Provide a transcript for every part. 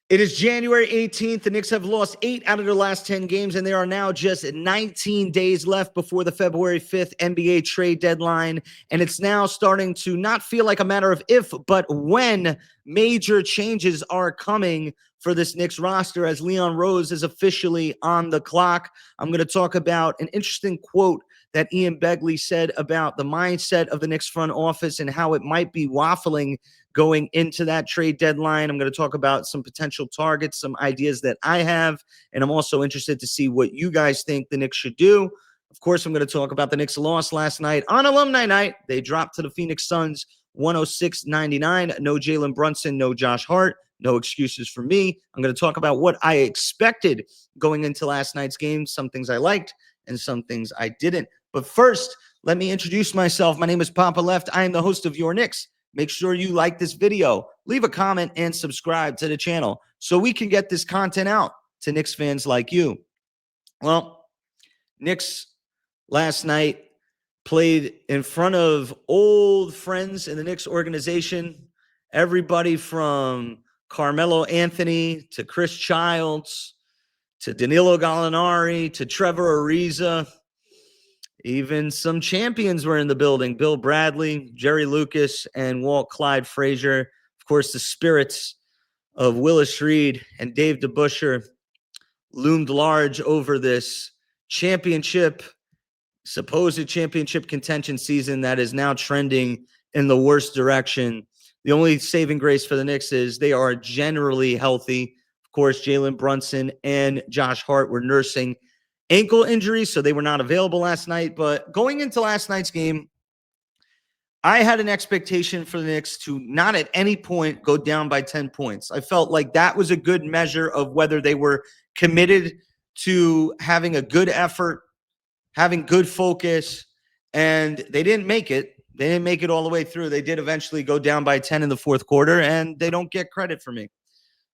It is January 18th. The Knicks have lost 8 out of their last 10 games, and there are now just 19 days left before the February 5th NBA trade deadline. And it's now starting to not feel like a matter of if, but when major changes are coming for this Knicks roster as Leon Rose is officially on the clock. I'm going to talk about an interesting quote that Ian Begley said about the mindset of the Knicks front office and how it might be waffling going into that trade deadline. I'm going to talk about some potential targets, some ideas that I have, and I'm also interested to see what you guys think the Knicks should do. Of course, I'm going to talk about the Knicks' loss last night on Alumni Night. They dropped to the Phoenix Suns 106-99. No Jalen Brunson, no Josh Hart. No excuses for me. I'm going to talk about what I expected going into last night's game, some things I liked and some things I didn't. But first, let me introduce myself. My name is Poppa Left. I am the host of Your Knicks. Make sure you like this video, leave a comment, and subscribe to the channel so we can get this content out to Knicks fans like you. Well, Knicks last night played in front of old friends in the Knicks organization, everybody from Carmelo Anthony to Chris Childs to Danilo Gallinari to Trevor Ariza. Even some champions were in the building. Bill Bradley, Jerry Lucas, and Walt Clyde Frazier. Of course, the spirits of Willis Reed and Dave DeBusschere loomed large over this championship, supposed championship contention season that is now trending in the worst direction. The only saving grace for the Knicks is they are generally healthy. Of course, Jalen Brunson and Josh Hart were nursing ankle injuries, so they were not available last night. But going into last night's game, I had an expectation for the Knicks to not at any point go down by 10 points. I felt like that was a good measure of whether they were committed to having a good effort, having good focus, and they didn't make it. They didn't make it all the way through. They did eventually go down by 10 in the fourth quarter, and they don't get credit for me.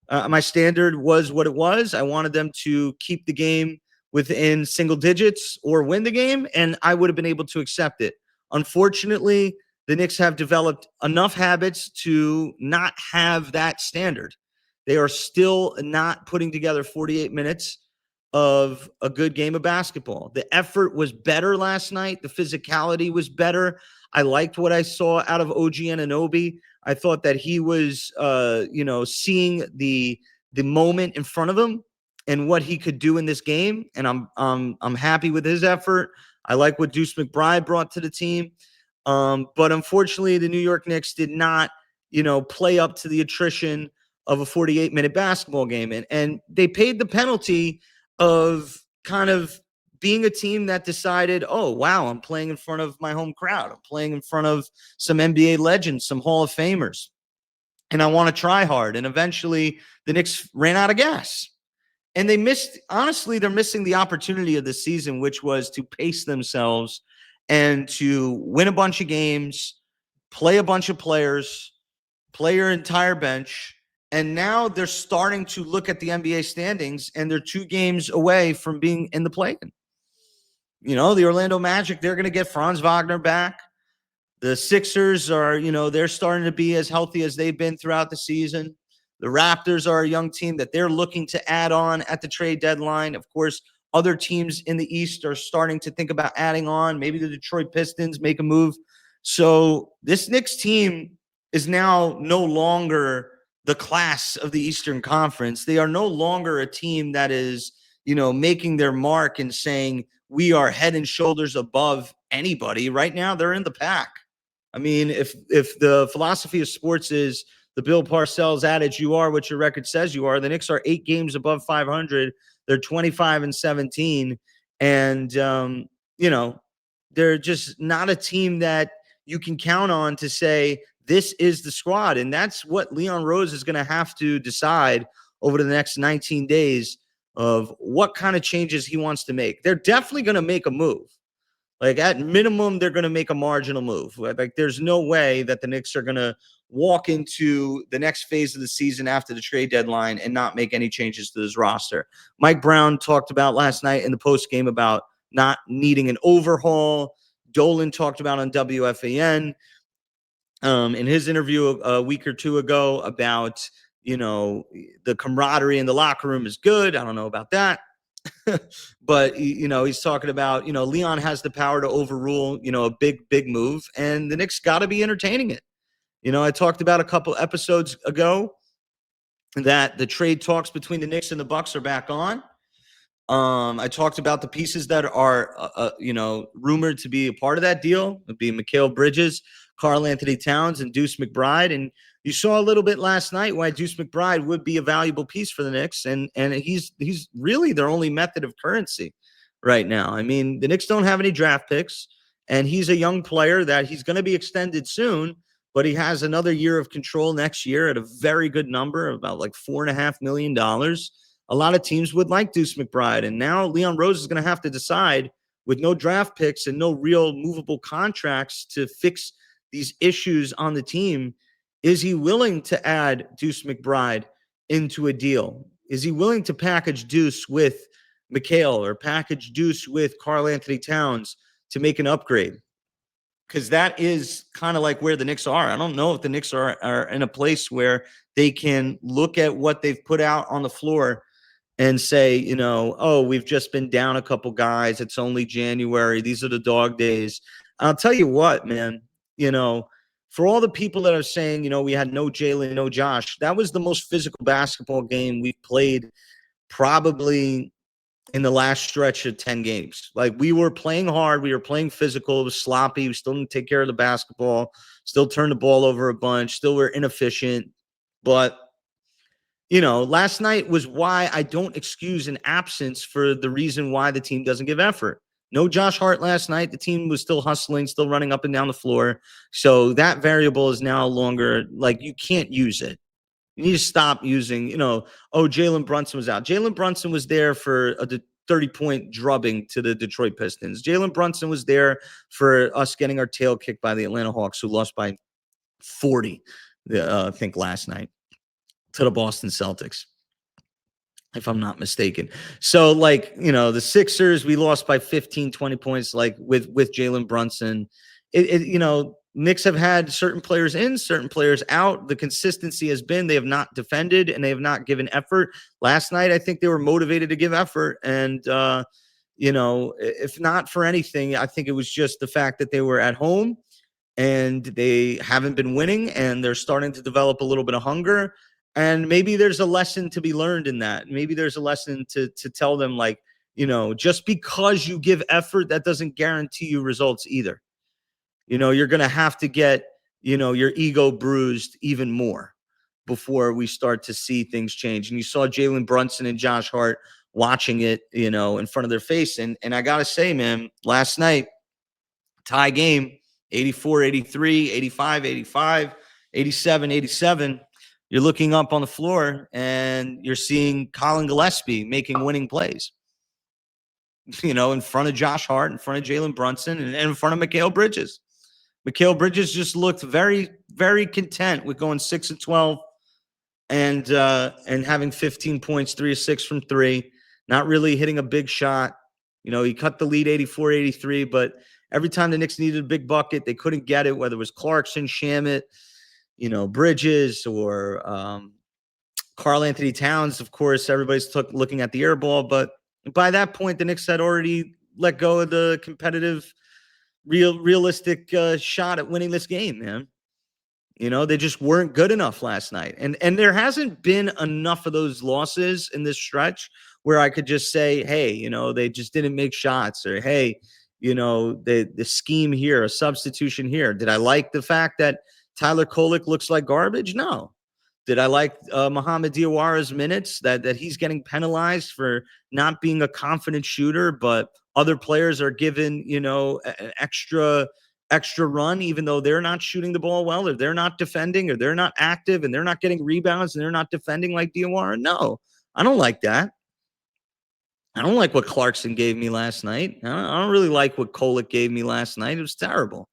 My standard was what it was. I wanted them to keep the game within single digits or win the game, and I would have been able to accept it. Unfortunately, the Knicks have developed enough habits to not have that standard. They are still not putting together 48 minutes of a good game of basketball. The effort was better last night. The physicality was better. I liked what I saw out of OG Anunoby. I thought that he was, seeing the moment in front of him and what he could do in this game, and I'm happy with his effort. I like what Deuce McBride brought to the team, but unfortunately, the New York Knicks did not, play up to the attrition of a 48-minute basketball game, and they paid the penalty of kind of being a team that decided, oh wow, I'm playing in front of my home crowd. I'm playing in front of some NBA legends, some Hall of Famers, and I want to try hard. And eventually, the Knicks ran out of gas. And they missed, honestly, they're missing the opportunity of the season, which was to pace themselves and to win a bunch of games, play a bunch of players, play your entire bench. And now they're starting to look at the NBA standings, and they're 2 games away from being in the play-in. The Orlando Magic, they're going to get Franz Wagner back. The Sixers are, they're starting to be as healthy as they've been throughout the season. The Raptors are a young team that they're looking to add on at the trade deadline. Of course, other teams in the East are starting to think about adding on. Maybe the Detroit Pistons make a move. So this Knicks team is now no longer the class of the Eastern Conference. They are no longer a team that is, making their mark and saying we are head and shoulders above anybody. Right now, they're in the pack. I mean, if the philosophy of sports is the Bill Parcells adage, you are what your record says you are, the Knicks are 8 games above 500. They're 25-17. And, they're just not a team that you can count on to say this is the squad. And that's what Leon Rose is going to have to decide over the next 19 days of what kind of changes he wants to make. They're definitely going to make a move. Like, at minimum, they're going to make a marginal move. Like, there's no way that the Knicks are going to walk into the next phase of the season after the trade deadline and not make any changes to this roster. Mike Brown talked about last night in the postgame about not needing an overhaul. Dolan talked about on WFAN in his interview a week or 2 ago about, the camaraderie in the locker room is good. I don't know about that. But he's talking about, Leon has the power to overrule, a big move, and the Knicks got to be entertaining it. I talked about a couple episodes ago that the trade talks between the Knicks and the Bucks are back on. I talked about the pieces that are, rumored to be a part of that deal. It'd be Mikal Bridges, Karl Anthony Towns, and Deuce McBride. And you saw a little bit last night why Deuce McBride would be a valuable piece for the Knicks, and he's really their only method of currency right now. I mean, the Knicks don't have any draft picks, and he's a young player that he's going to be extended soon, but he has another year of control next year at a very good number, about like $4.5 million. A lot of teams would like Deuce McBride, and now Leon Rose is going to have to decide, with no draft picks and no real movable contracts to fix these issues on the team, is he willing to add Deuce McBride into a deal? Is he willing to package Deuce with Mikal or package Deuce with Karl Anthony Towns to make an upgrade? Because that is kind of like where the Knicks are. I don't know if the Knicks are in a place where they can look at what they've put out on the floor and say, oh, we've just been down a couple guys. It's only January. These are the dog days. I'll tell you what, man, for all the people that are saying, we had no Jalen, no Josh, that was the most physical basketball game we've played probably in the last stretch of 10 games. Like, we were playing hard. We were playing physical. It was sloppy. We still didn't take care of the basketball, still turned the ball over a bunch, still were inefficient. But last night was why I don't excuse an absence for the reason why the team doesn't give effort. No Josh Hart last night. The team was still hustling, still running up and down the floor. So that variable is now longer, like, you can't use it. You need to stop using, Jalen Brunson was out. Jalen Brunson was there for a 30-point drubbing to the Detroit Pistons. Jalen Brunson was there for us getting our tail kicked by the Atlanta Hawks, who lost by 40, I think, last night to the Boston Celtics, if I'm not mistaken. So, the Sixers, we lost by 15, 20 points, like with Jalen Brunson. Knicks have had certain players in, certain players out. The consistency has been they have not defended and they have not given effort. Last night, I think they were motivated to give effort. And, if not for anything, I think it was just the fact that they were at home and they haven't been winning and they're starting to develop a little bit of hunger. And maybe there's a lesson to be learned in that. Maybe there's a lesson to tell them, just because you give effort, that doesn't guarantee you results either. You're going to have to get, your ego bruised even more before we start to see things change. And you saw Jalen Brunson and Josh Hart watching it, in front of their face. And I got to say, man, last night, tie game, 84-83, 85-85, 87-87. You're looking up on the floor and you're seeing Colin Gillespie making winning plays, in front of Josh Hart, in front of Jalen Brunson, and in front of Mikal Bridges. Mikal Bridges just looked very, very content with going 6-12 and having 15 points, 3 of 6 from 3, not really hitting a big shot. He cut the lead 84-83, but every time the Knicks needed a big bucket, they couldn't get it, whether it was Clarkson, Shamet, Bridges, or Karl Anthony Towns. Of course, everybody's looking at the air ball, but by that point, the Knicks had already let go of the competitive, realistic shot at winning this game, man. They just weren't good enough last night. And there hasn't been enough of those losses in this stretch where I could just say, hey, they just didn't make shots, or hey, the scheme here, a substitution here. Did I like the fact that Tyler Kolek looks like garbage? No. Did I like Mohamed Diawara's minutes, that he's getting penalized for not being a confident shooter, but other players are given, an extra run, even though they're not shooting the ball well, or they're not defending, or they're not active, and they're not getting rebounds, and they're not defending like Diawara? No, I don't like that. I don't like what Clarkson gave me last night. I don't really like what Kolek gave me last night. It was terrible.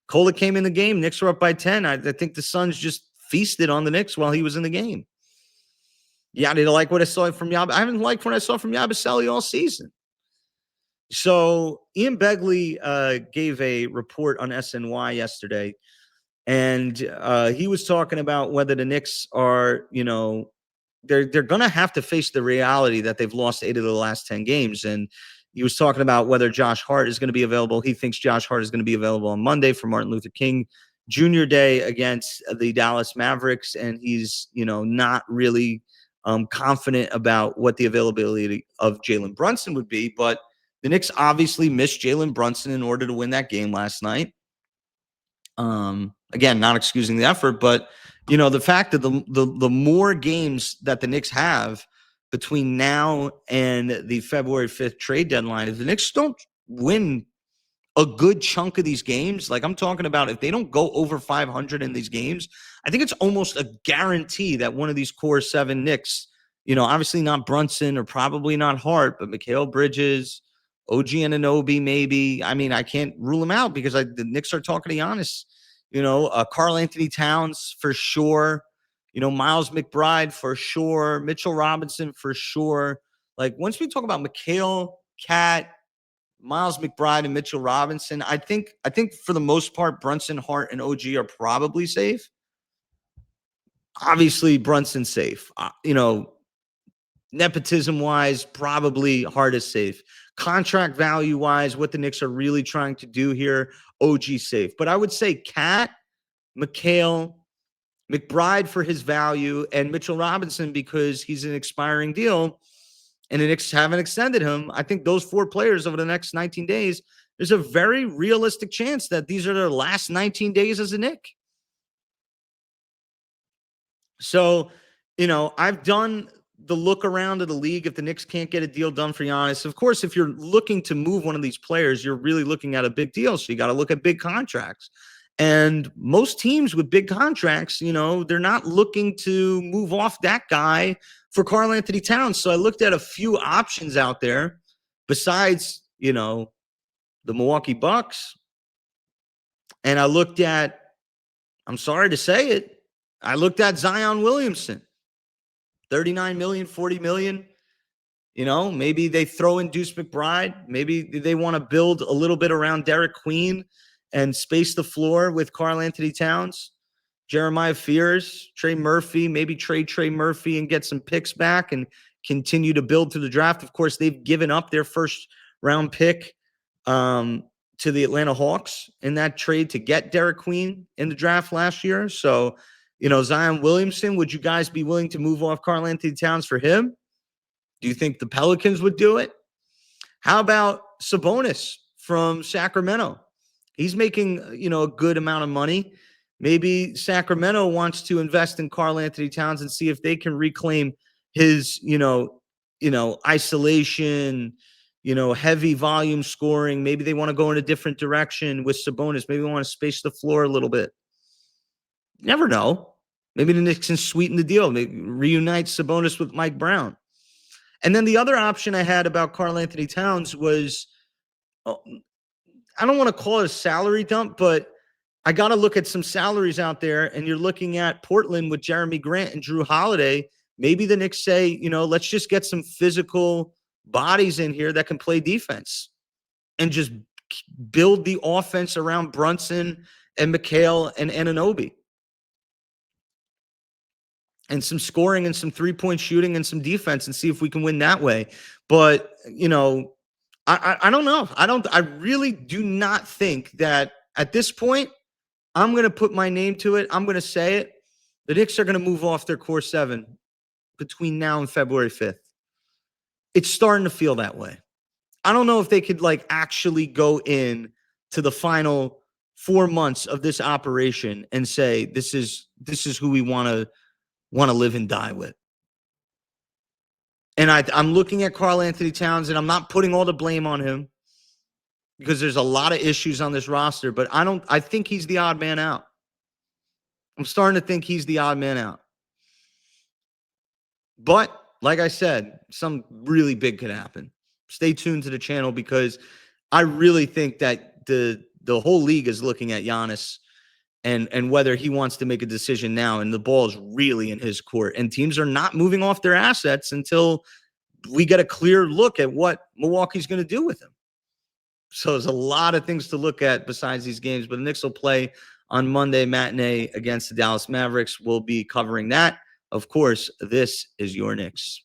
Kolek came in the game. Knicks were up by 10. I think the Suns just feasted on the Knicks while he was in the game. Yeah, I didn't like what I saw from Yab. I haven't liked what I saw from Yabusele all season. So Ian Begley gave a report on SNY yesterday And he was talking about whether the Knicks are, they're going to have to face the reality that they've lost 8 of the last 10 games. And he was talking about whether Josh Hart is going to be available. He thinks Josh Hart is going to be available on Monday for Martin Luther King Jr. Day against the Dallas Mavericks. And he's, not really confident about what the availability of Jalen Brunson would be. But the Knicks obviously missed Jalen Brunson in order to win that game last night. Again, not excusing the effort, but the fact that the more games that the Knicks have between now and the February 5th trade deadline, if the Knicks don't win a good chunk of these games, like I'm talking about, if they don't go over 500 in these games, I think it's almost a guarantee that one of these core 7 Knicks, obviously not Brunson or probably not Hart, but Mikal Bridges, OG Anunoby, maybe. I mean, I can't rule them out because the Knicks are talking to Giannis. Karl Anthony Towns for sure. Miles McBride for sure. Mitchell Robinson for sure. Like once we talk about Mikal, Cat, Miles McBride, and Mitchell Robinson, I think for the most part, Brunson, Hart, and OG are probably safe. Obviously, Brunson's safe. Nepotism-wise, probably Hart is safe. Contract value-wise, what the Knicks are really trying to do here, OG safe. But I would say Cat, Mikal, McBride for his value, and Mitchell Robinson because he's an expiring deal, and the Knicks haven't extended him. I think those 4 players over the next 19 days, there's a very realistic chance that these are their last 19 days as a Knick. So, I've done the look around of the league if the Knicks can't get a deal done for Giannis. Of course, if you're looking to move one of these players, you're really looking at a big deal. So you got to look at big contracts. And most teams with big contracts, they're not looking to move off that guy for Karl Anthony Towns. So I looked at a few options out there besides, the Milwaukee Bucks. And I looked at, I'm sorry to say it, I looked at Zion Williamson. 39 million, 40 million. Maybe they throw in Deuce McBride. Maybe they want to build a little bit around Derek Queen and space the floor with Karl Anthony Towns, Jeremiah Fears, Trey Murphy, maybe trade Trey Murphy and get some picks back and continue to build through the draft. Of course, they've given up their first round pick to the Atlanta Hawks in that trade to get Derek Queen in the draft last year. So, Zion Williamson, would you guys be willing to move off Karl Anthony Towns for him? Do you think the Pelicans would do it? How about Sabonis from Sacramento? He's making, a good amount of money. Maybe Sacramento wants to invest in Karl Anthony Towns and see if they can reclaim his, isolation, heavy volume scoring. Maybe they want to go in a different direction with Sabonis. Maybe they want to space the floor a little bit. You never know. Maybe the Knicks can sweeten the deal. Maybe reunite Sabonis with Mike Brown. And then the other option I had about Karl Anthony Towns was, I don't want to call it a salary dump, but I got to look at some salaries out there. And you're looking at Portland with Jeremy Grant and Drew Holiday. Maybe the Knicks say, let's just get some physical bodies in here that can play defense and just build the offense around Brunson and Mikal and Anunoby. And some scoring and some 3-point shooting and some defense and see if we can win that way. But, I don't know. I really do not think that at this point, I'm going to put my name to it. I'm going to say it. The Knicks are going to move off their core 7 between now and February 5th. It's starting to feel that way. I don't know if they could actually go in to the final 4 months of this operation and say, this is who we want to live and die with. And I'm looking at Karl Anthony Towns, and I'm not putting all the blame on him because there's a lot of issues on this roster, but I think he's the odd man out. I'm starting to think he's the odd man out. But like I said, some really big could happen. Stay tuned to the channel because I really think that the whole league is looking at Giannis and whether he wants to make a decision now, and the ball is really in his court. And teams are not moving off their assets until we get a clear look at what Milwaukee's going to do with him. So there's a lot of things to look at besides these games, but the Knicks will play on Monday matinee against the Dallas Mavericks. We'll be covering that. Of course, this is your Knicks.